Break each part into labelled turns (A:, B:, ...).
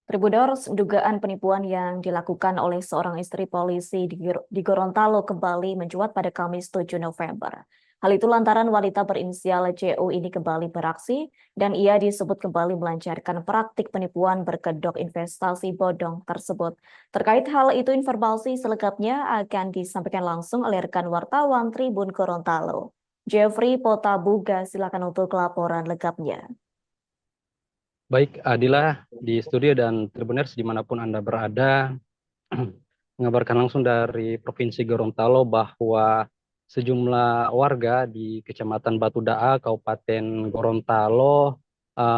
A: Tribuners, dugaan penipuan yang dilakukan oleh seorang istri polisi di Gorontalo kembali mencuat pada Kamis 7 November. Hal itu lantaran wanita berinisial JU ini kembali beraksi dan ia disebut kembali melancarkan praktik penipuan berkedok investasi bodong tersebut. Terkait hal itu, informasi selengkapnya akan disampaikan langsung oleh rekan wartawan Tribun Gorontalo. Jeffrey Potabuga, silakan untuk laporan lengkapnya.
B: Baik, Adila di studio dan Tribuners dimanapun Anda berada, mengabarkan langsung dari Provinsi Gorontalo bahwa sejumlah warga di Kecamatan Batu Daa, Kabupaten Gorontalo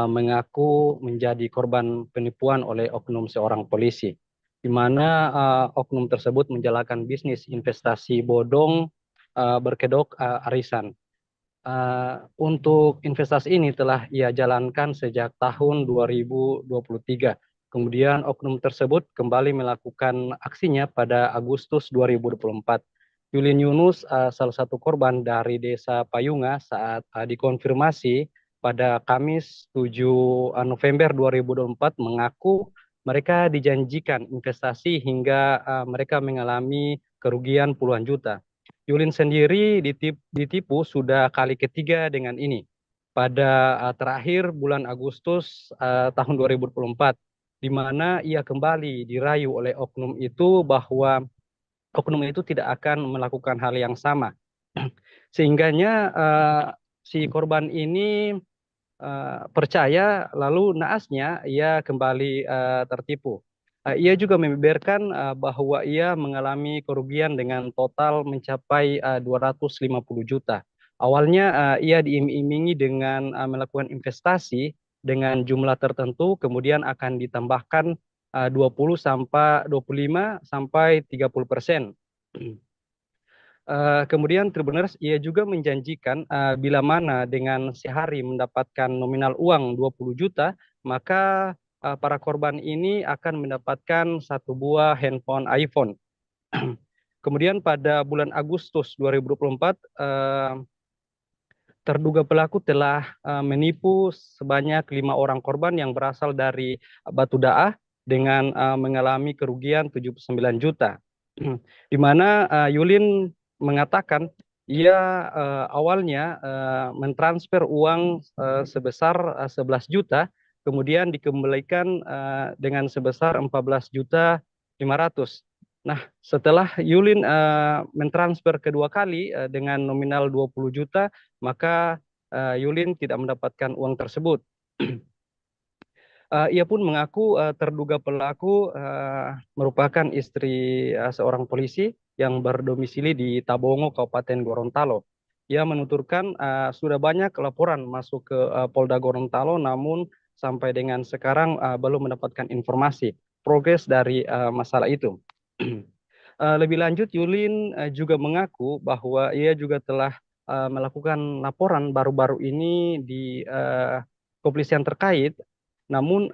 B: mengaku menjadi korban penipuan oleh oknum seorang polisi, di mana oknum tersebut menjalankan bisnis investasi bodong berkedok arisan. Untuk investasi ini telah ia jalankan sejak tahun 2023. Kemudian oknum tersebut kembali melakukan aksinya pada Agustus 2024. Yulin Yunus, salah satu korban dari Desa Payunga, saat dikonfirmasi pada Kamis 7 November 2024 mengaku mereka dijanjikan investasi hingga mereka mengalami kerugian puluhan juta. Yulin sendiri ditipu sudah kali ketiga dengan ini. Pada terakhir bulan Agustus tahun 2024, di mana ia kembali dirayu oleh oknum itu bahwa oknum itu tidak akan melakukan hal yang sama. Sehingganya si korban ini percaya, lalu naasnya ia kembali tertipu. Ia juga membeberkan bahwa ia mengalami kerugian dengan total mencapai 250 juta. Awalnya ia diiming-imingi dengan melakukan investasi dengan jumlah tertentu, kemudian akan ditambahkan 20 sampai 25 sampai 30%. Kemudian Tribuners, ia juga menjanjikan bila mana dengan sehari mendapatkan nominal uang 20 juta, maka para korban ini akan mendapatkan satu buah handphone iPhone. Kemudian pada bulan Agustus 2024, terduga pelaku telah menipu sebanyak 5 orang korban yang berasal dari Batu Daah dengan mengalami kerugian 79 juta. Di mana Yulin mengatakan ia awalnya mentransfer uang sebesar 11 juta, kemudian dikembalikan dengan sebesar 14 juta 500. Nah, setelah Yulin mentransfer kedua kali dengan nominal 20 juta, maka Yulin tidak mendapatkan uang tersebut. Ia pun mengaku terduga pelaku merupakan istri seorang polisi yang berdomisili di Tabongo, Kabupaten Gorontalo. Ia menuturkan sudah banyak laporan masuk ke Polda Gorontalo, namun sampai dengan sekarang belum mendapatkan informasi progres dari masalah itu. Lebih lanjut, Yulin juga mengaku bahwa ia juga telah melakukan laporan baru-baru ini di kepolisian terkait. Namun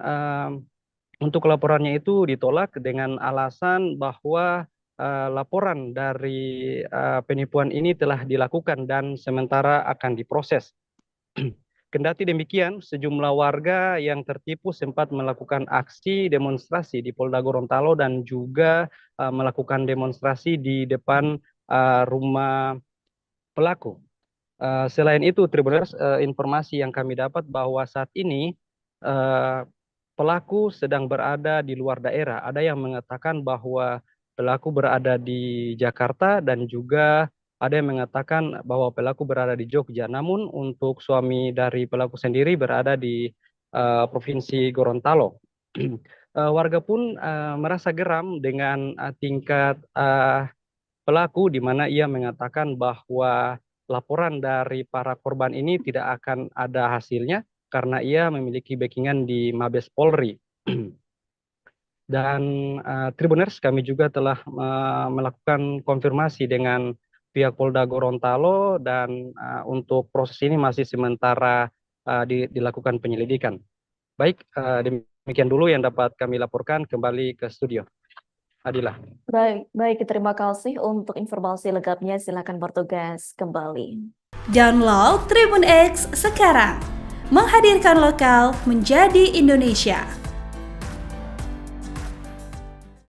B: untuk laporannya itu ditolak dengan alasan bahwa laporan dari penipuan ini telah dilakukan dan sementara akan diproses. Kendati demikian, sejumlah warga yang tertipu sempat melakukan aksi demonstrasi di Polda Gorontalo dan juga melakukan demonstrasi di depan rumah pelaku. Selain itu, Tribuners, informasi yang kami dapat bahwa saat ini pelaku sedang berada di luar daerah. Ada yang mengatakan bahwa pelaku berada di Jakarta dan juga ada yang mengatakan bahwa pelaku berada di Jogja. Namun untuk suami dari pelaku sendiri berada di Provinsi Gorontalo. Warga pun merasa geram dengan tingkat pelaku, di mana ia mengatakan bahwa laporan dari para korban ini tidak akan ada hasilnya karena ia memiliki backingan di Mabes Polri. Dan Tribuners, kami juga telah melakukan konfirmasi dengan pihak Polda Gorontalo dan untuk proses ini masih sementara dilakukan penyelidikan. Baik, demikian dulu yang dapat kami laporkan. Kembali ke studio. Adila.
A: Baik, terima kasih untuk informasi lengkapnya. Silakan bertugas kembali.
C: Download Tribun X sekarang, menghadirkan lokal menjadi Indonesia.